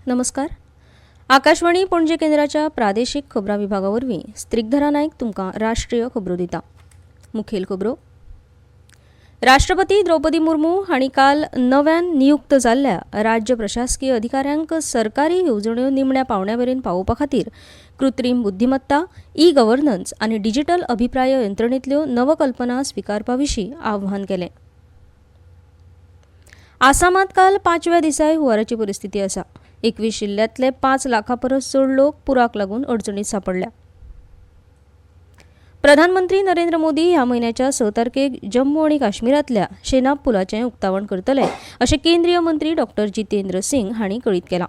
नमस्कार. आकाशवाणी पणजे केंद्राच्या प्रादेशिक खबरां विभागावरवीं स्त्रिगधरा नायक तुमकां राष्ट्रीय खबरो दिता. मुखेल खबरो. राष्ट्रपती द्रौपदी मुर्मू हांणी काल नव्यान नियुक्त जाल्ल्या राज्य प्रशासकीय अधिकाऱ्यांक सरकारी येवजण्यो निमण्या पावंड्यामेरेन पावोवपा खातीर कृत्रीम बुद्धिमत्ता, ई-गव्हर्नन्स आनी डिजिटल अभिप्राय यंत्रणेंतल्यो नवकल्पना स्विकारपा विशीं आव्हान केलें. आसामांत काल 5व्या दिसाय हुंवाराची परिस्थिती आसा. 21 जिल्ल्यांतले 5 लाखां परस चड लोक पुराक लागून अडचणीत सांपडल्या. प्रधानमंत्री नरेंद्र मोदी ह्या म्हयन्याच्या 6 तारखेक जम्मू आनी काश्मीरांतल्या शेनाब पुलाचें उक्तावण करतले अशें केंद्रीय मंत्री डॉ. जितेंद्र सिंग हांणी कळीत केलां.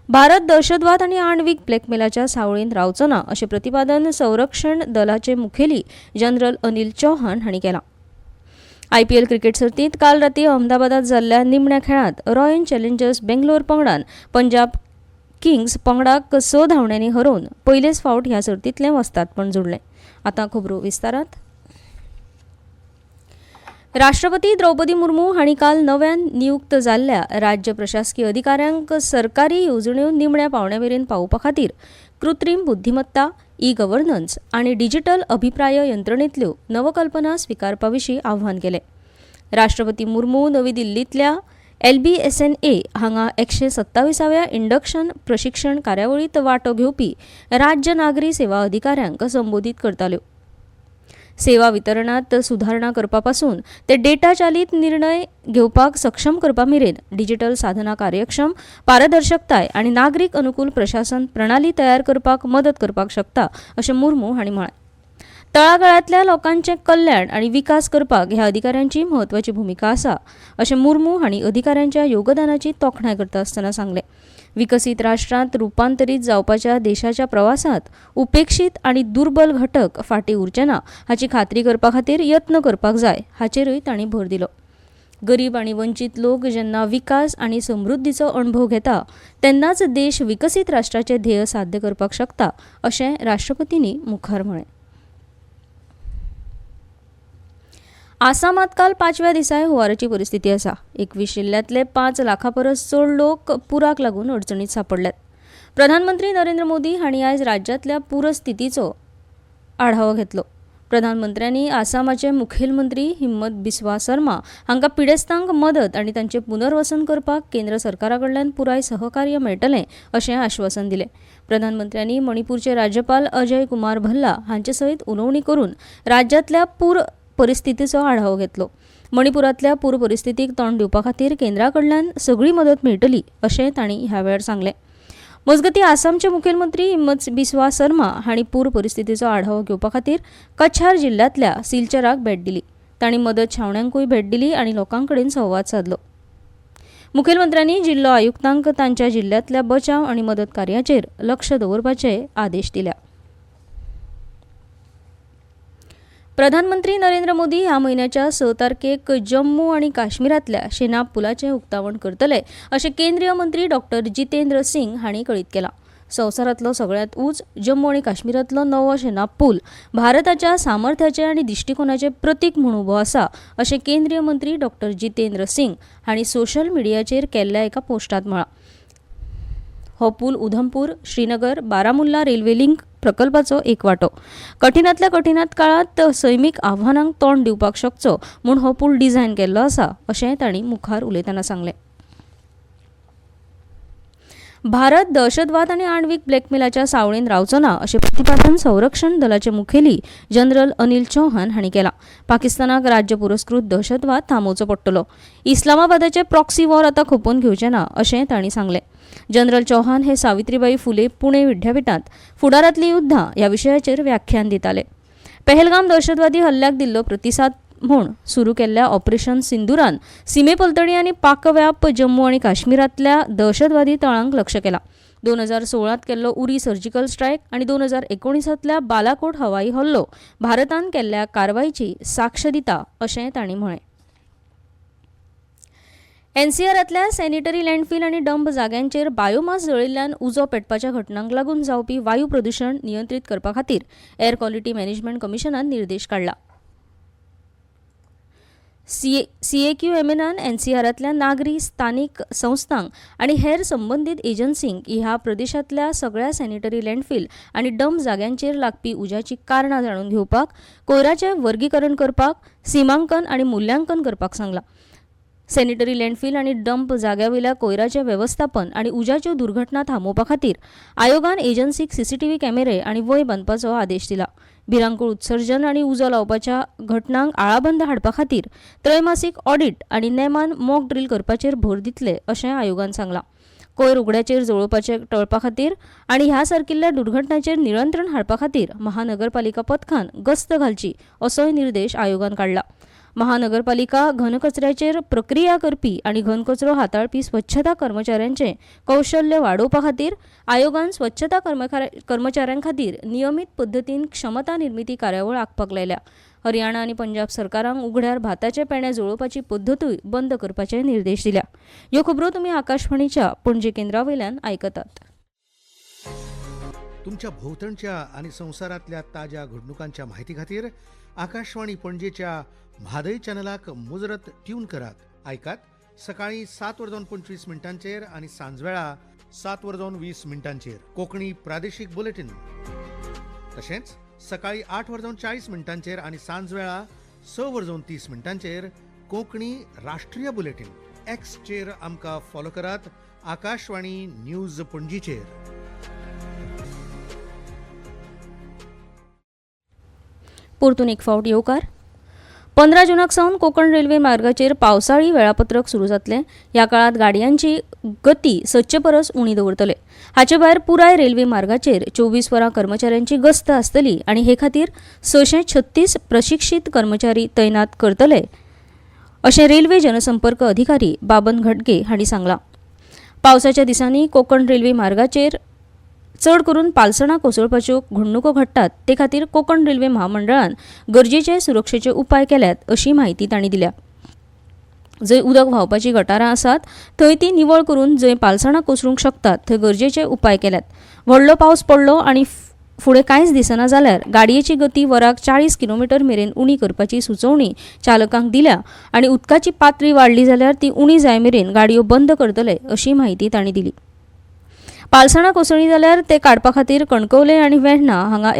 भारत दहशतवाद आनी आणवीक ब्लॅकमेलाच्या सावळेंत रावचो ना अशें प्रतिपादन संरक्षण दलाचे मुखेली जनरल अनिल चौहान हांणी केलां. IPL क्रिकेट सर्तींत काल रातीं अहमदाबादात जाल्ल्या निमण्या खेळांत रॉयल चॅलेंजर्स बेंगलोर पंगडान पंजाब किंग्स पंगडाक 6 धांवड्यांनी हरोवन पयलेच फावट ह्या सर्तींतलें वस्तादपण जोडलें. आतां खबरो विस्तारांत. राष्ट्रपती द्रौपदी मुर्मू हांणी काल नव्यान नियुक्त जाल्ल्या राज्य प्रशासकीय अधिकाऱ्यांक सरकारी येवजण्यो निमण्या पावंड्यामेरेन पावोवपा खातीर कृत्रीम बुद्धिमत्ता, ई-गव्हर्नन्स आनी डिजिटल अभिप्राय यंत्रणेंतल्यो नवकल्पना स्विकारपा विशीं आव्हान केलें. राष्ट्रपती मुर्मू नवी दिल्लींतल्या LBSNA हांगा 127व्या इंडक्शन प्रशिक्षण कार्यावळींत वांटो घेवपी राज्य नागरी सेवा अधिकाऱ्यांक संबोधीत करताल्यो. सेवा वितरणांत सुदारणा करपा पासून ते डेटा चालीत निर्णय घेवपाक सक्षम करपा मेरेन डिजिटल साधना कार्यक्षम, पारदर्शकताय आनी नागरीक अनुकूल प्रशासन प्रणाली तयार करपाक मदत करपाक शकता अशें मुर्मू हांणी म्हळें. तळागाळांतल्या लोकांचें कल्याण आनी विकास करपाक ह्या अधिकाऱ्यांची म्हत्वाची भुमिका आसा अशें मुर्मू हांणी अधिकाऱ्यांच्या योगदानाची तोखणाय करता आसतना सांगलें. विकसीत राष्ट्रांत रुपांतरीत जावपाच्या देशाच्या प्रवासांत उपेक्षीत आनी दुर्बल घटक फाटीं उरचे ना हाची खात्री करपा खातीर यत्न करपाक जाय हाचेरूय तांणी भर दिलो. गरीब आनी वंचीत लोक जेन्ना विकास आनी समृद्धीचो अणभव घेता तेन्नाच देश विकसीत राष्ट्राचें ध्येय साध्य करपाक शकता अशें राष्ट्रपतींनी मुखार म्हळें. आसामांत काल 5व्या दिसाय हुंवाराची परिस्थिती आसा. 21 जिल्ल्यांतले 5 लाखां परस चड लोक पुराक लागून अडचणीत सांपडल्यात. प्रधानमंत्री नरेंद्र मोदी हांणी आयज राज्यांतल्या पूरस्थितीचो आढावो घेतलो. प्रधानमंत्र्यांनी आसामाचे मुखेलमंत्री हिमंत बिस्वा शर्मा हांकां पिडेस्तांक मदत आनी तांचें पुनर्वसन करपाक केंद्र सरकारा कडल्यान पुराय सहकार्य मेळटलें अशें आश्वासन दिलें. प्रधानमंत्र्यांनी मणिपूरचे राज्यपाल अजय कुमार भल्ला हांचे सयत उलोवणी करून राज्यांतल्या पूर परिस्थितीचो आढावो घेतलो. मणिपुरांतल्या पूर परिस्थितीक तोंड दिवपा खातीर केंद्रा कडल्यान सगळी मदत मेळटली अशें तांणी ह्या वेळार सांगलें. मजगतीं आसामचे मुखेलमंत्री हिमंत बिस्वा शर्मा हांणी पूर परिस्थितीचो आढावो घेवपा खातीर कछार जिल्ल्यांतल्या सिलचराक भेट दिली. तांणी मदत छावण्यांकूय भेट दिली आनी लोकां कडेन संवाद साधलो. मुखेलमंत्र्यांनी जिल्लो आयुक्तांक तांच्या जिल्ल्यांतल्या बचाव आनी मदत कार्याचेर लक्ष दवरपाचे आदेश दिल्या. प्रधानमंत्री नरेंद्र मोदी ह्या म्हयन्याच्या 6 तारखेक जम्मू आनी काश्मीरांतल्या शेनाब पुलाचें उक्तावण करतले अशें केंद्रीय मंत्री डॉ. जितेंद्र सिंग हांणी कळीत केलां. संवसारांतलो सगळ्यांत उंच जम्मू आनी काश्मीरांतलो नवो शेनाब पूल भारताच्या सामर्थ्याचें आनी दिश्टिकोनाचें प्रतीक म्हूण उबो आसा अशें केंद्रीय मंत्री डॉ. जितेंद्र सिंग हांणी सोशल मिडियाचेर केल्ल्या एका पोस्टांत म्हळां. हो पूल उधमपूर, श्रीनगर, बारामुल्ला रेल्वे लिंक प्रकल्पाचो एक वांटो. कठीणांतल्या कठीणांत काळांत सैमीक आव्हानांक तोंड दिवपाक शकचो म्हूण हो पूल डिझायन केल्लो आसा अशें तांणी मुखार उलयतना सांगलें. भारत दहशतवाद आनी आणवीक ब्लॅकमेलाच्या सावळेंत रावचो ना अशें प्रतिपादन संरक्षण दलाचे मुखेली जनरल अनिल चौहान हांणी केलां. पाकिस्तानाक राज्य पुरस्कृत दहशतवाद थांबोवचो पडटलो. इस्लामाबादाचे प्रॉक्सी वॉर आतां खपोवन घेवचें ना अशें तांणी सांगलें. जनरल चौहान हे सावित्रीबाई फुले पुणे विद्यापीठांत फुडारांतलीं युद्धां ह्या विशयाचेर व्याख्यान दिताले. पहलगाम दहशतवादी हल्ल्याक दिल्लो प्रतिसाद म्हूण सुरू केल्ल्या ऑपरेशन सिंदुरान सीमेपलतडी आनी पाकव्याप जम्मू आनी काश्मीरांतल्या दहशतवादी तळांक लक्ष केलां. 2016त केल्लो उरी सर्जिकल स्ट्रायक आनी 2019तल्या बालाकोट हवाई हल्लो भारतान केल्ल्या कारवायेची साक्ष दिता अशें तांणी म्हळें. NCRतल्या सॅनिटरी लँडफील आनी डंप जाग्यांचेर बायोमास जळिल्ल्यान उजो पेटपाच्या घटनांक लागून जावपी वायू प्रदूषण नियंत्रीत करपा खातीर एअर क्वॉलिटी मॅनेजमेंट कमिशनान निर्देश काडला. CAQMNन NCRांतल्या नागरी स्थानीक संस्थांक आणि हेर संबंधित एजन्सींक ह्या प्रदेशांतल्या सगळ्या सॅनिटरी लँडफिल आणि डंप जाग्यांचेर लागपी उज्याची कारणां जाणून घेवपाक, कोयराचें वर्गीकरण करपाक, सीमांकन आणि मूल्यांकन करपाक सांगलां. सॅनिटरी लँडफिल आणि डंप जाग्यावयल्या कोयराचें वेवस्थापन आणि उज्याच्यो दुर्घटना थांबोवपा खातीर आयोगान एजन्सीक CCTV कॅमेरे आणि वय बांदपाचो आदेश दिला. भिरांकूळ उत्सर्जन आणि उजो लावपाच्या घटनांक आळाबंद हाडपा खातीर त्रैमासीक ऑडिट आणि नेमान मॉक ड्रील करपाचेर भर दितले अशें आयोगान सांगलां. कोयर उगड्याचेर जळोवपाचें टळपा खातीर आणि ह्या सारकिल्ल्या दुर्घटनांचेर नियंत्रण हाडपा खातीर महानगरपालिका पथकान गस्त घालची असोय निर्देश आयोगान काडला. महानगरपालिका घनकचऱ्याचेर प्रक्रिया करपी आणि घनकचरो हाताळपी स्वच्छता कर्मचाऱ्यांचे कौशल्य वाडोवपा खातीर आयोगान स्वच्छता कर्मचाऱ्यां खातीर नियमीत पद्दतीन क्षमता निर्मिती कार्यावळ आंखपाक लायल्या. हरियाणा आणि पंजाब सरकारांक उगड्यार भाताचे पेणे जळोवपाची पद्दतूय बंद करपाचे निर्देश दिल्या. ह्यो खबरो तुमी आकाशवाणीच्या पणजी केंद्रावयल्यान आयकतात. तुमच्या भोवतणच्या आणि संवसारांतल्या ताज्या घडणुकांच्या म्हायती खातीर आकाशवाणी पणजेच्या म्हादय चॅनलाक मुजरत ट्यून करात. आयकात सकाळी 7:25 आणि सांजवेळा 7:20 कोंकणी प्रादेशीक बुलेटिन. तशेंच सकाळी 8:40 आणि सांजवेळा 6:30 कोंकणी राष्ट्रीय बुलेटिन. एक्सचेर आमकां फॉलो करात. आकाशवाणी न्यूज पणजीचेर. परतून एक फावट येवकार. 15 जूनाक सावन कोकण रेल्वे मार्गाचेर पावसाळी वेळापत्रक सुरू जातले. ह्या काळात गाडयांची गती सदचे परस उणी दवरतले. हाचे भायर पुराय रेल्वे मार्गाचेर 24 वरां कर्मचाऱ्यांची गस्त आसतली आणि हे खातीर 636 प्रशिक्षीत कर्मचारी तैनात करतले अशें रेल्वे जनसंपर्क अधिकारी बाबन घटगे हांणी सांगलां. पावसाच्या दिसांनी कोकण रेल्वे मार्गाचेर चड करून पालसणां कोसळपाच्यो घडणुको घडटात ते खातीर कोकण रेल्वे महामंडळान गरजेचे सुरक्षेचे उपाय केल्यात अशी माहिती तांणी दिल्या. जंय उदक व्हांवपाची गटारां आसात थंय ती निवळ करून जंय पालसणां कोसळूंक शकतात थंय गरजेचे उपाय केल्यात. व्हडलो पावस पडलो आणि फुडें कांयच दिसना जाल्यार गाडयेची गती वराक 40 किलोमीटर मेरेन उणी करपाची सुचोवणी चालकांक दिल्या आणि उदकाची पातळी वाडली जाल्यार ती उणी जाय मेरेन गाडयो बंद करतले अशी माहिती तांणी दिली. पालसणां कोसळ्ळी जाल्यार ते काडपा खातीर कणकवले आनी वेर्णा हांगा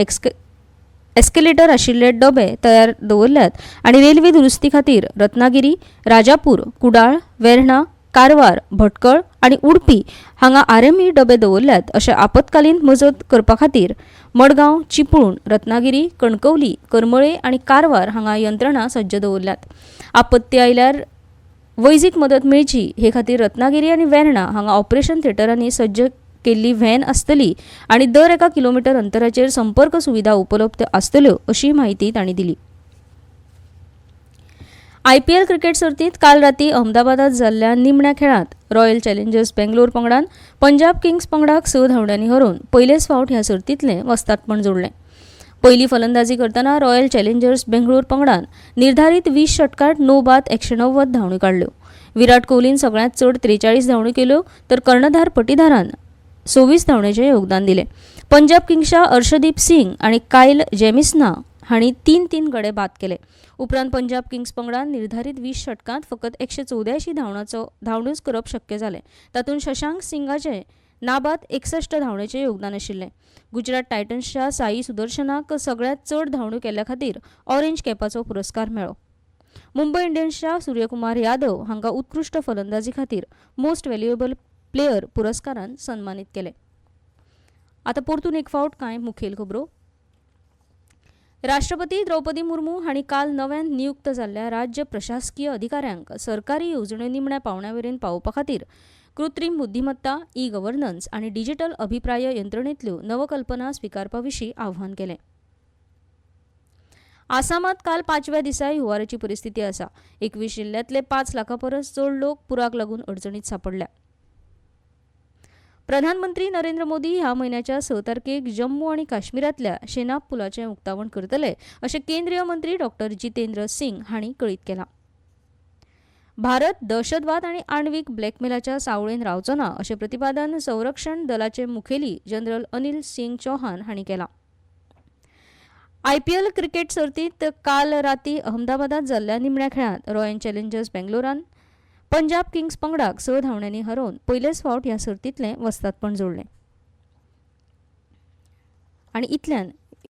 एस्केलेटर आशिल्ले डबे तयार दवरल्यात आणि रेल्वे दुरुस्ती खातीर रत्नागिरी, राजापूर, कुडाळ, वेर्णा, कारवार, भटकळ आणि उडपी हांगा RME डबे दवरल्यात अशें आपतकालीन मजत करपा खातीर मडगांव, चिपळूण, रत्नागिरी, कणकवली, करमळे आणि कारवार हांगा यंत्रणा सज्ज दवरल्यात. आपत्ती आयल्यार वैजीक मदत मेळची हे खातीर रत्नागिरी आणि वेर्णा हांगा ऑपरेशन थिएटरांनी सज्ज केल्ली व्हॅन आसतली आणि दर एका किलोमीटर अंतराचेर संपर्क सुविधा उपलब्ध आसतल्यो अशी माहिती तांणी दिली. IPL क्रिकेट सर्तींत काल राती अहमदाबादात जाल्ल्या निमण्या खेळांत रॉयल चॅलेंजर्स बेंगलोर पंगडान पंजाब किंग्स पंगडाक 6 धांवड्यांनी हरोवन पयलेच फावट ह्या सर्तींतलें वस्तादपण जोडलें. पयली फलंदाजी करतना रॉयल चॅलेंजर्स बेंगलोर पंगडान निर्धारीत 20 षटकांत 9 बाद 190 धांवड्यो काडल्यो. विराट कोहलीन सगळ्यांत चड 43 धांवड्यो केल्यो तर कर्णधार पटीदारान 26 धांवड्यांचें योगदान दिलें. पंजाब किंग्सच्या अर्शदीप सिंग आणि कायल जेमिसना हांणी 3-3 गडे बाद केले. उपरांत पंजाब किंग्स पंगडान निर्धारीत 20 षटकांत फकत 184 धांवड्योच करप शक्य जालें. तातूंत शशांक सिंगाचें नाबाद 61 धांवड्यांचें योगदान आशिल्लें. गुजरात टायटन्सच्या साई सुदर्शनाक सगळ्यांत चड धांवड्यो केल्ल्या खातीर ऑरेंज कॅपाचो पुरस्कार मेळ्ळो. मुंबय इंडियन्सच्या सूर्यकुमार यादव हांकां उत्कृश्ट फलंदाजी खातीर मोस्ट व्हॅल्युएबल प्लेयर पुरस्कारान सन्मानीत केले. आता परतून एक फावट कांय मुखेल खबरो. राष्ट्रपती द्रौपदी मुर्मू हांणी काल नव्यान नियुक्त जाल्ल्या राज्य प्रशासकीय अधिकाऱ्यांक सरकारी येवजण्यो निमण्या पावंड्यामेरेन पावोवपा खातीर कृत्रीम बुद्धिमत्ता, ई-गव्हर्नन्स आणि डिजिटल अभिप्राय यंत्रणेंतल्यो नवकल्पना स्विकारपा विशीं आव्हान केलें. आसामात काल 5व्या दिसाय हुंवाराची परिस्थिती आसा. 21 जिल्ल्यांतले 5 लाखां परस चड लोक पुराक लागून अडचणीत सांपडल्या. प्रधानमंत्री नरेंद्र मोदी ह्या म्हयन्याच्या 6 तारखेक जम्मू आणि काश्मीरातल्या शेनाब पुलाचें उक्तावण करतले अशें केंद्रीय मंत्री डॉ. जितेंद्र सिंग हांणी कळीत केलां. भारत दहशतवाद आणि आण्वीक ब्लॅकमेलाच्या सावळेन रावचो ना अशें प्रतिपादन संरक्षण दलाचे मुखेली जनरल अनिल सिंग चौहान हांणी केलां. IPL क्रिकेट सर्तीत काल राती अहमदाबादात जाल्ल्या निमण्या खेळात रॉयल चॅलेंजर्स बेंगलोरान पंजाब किंग्स पंगडाक 6 धांवड्यांनी हरोवन पयलेच फावट ह्या सर्तींतलें वस्तादपण जोडलें. आनी इतल्यान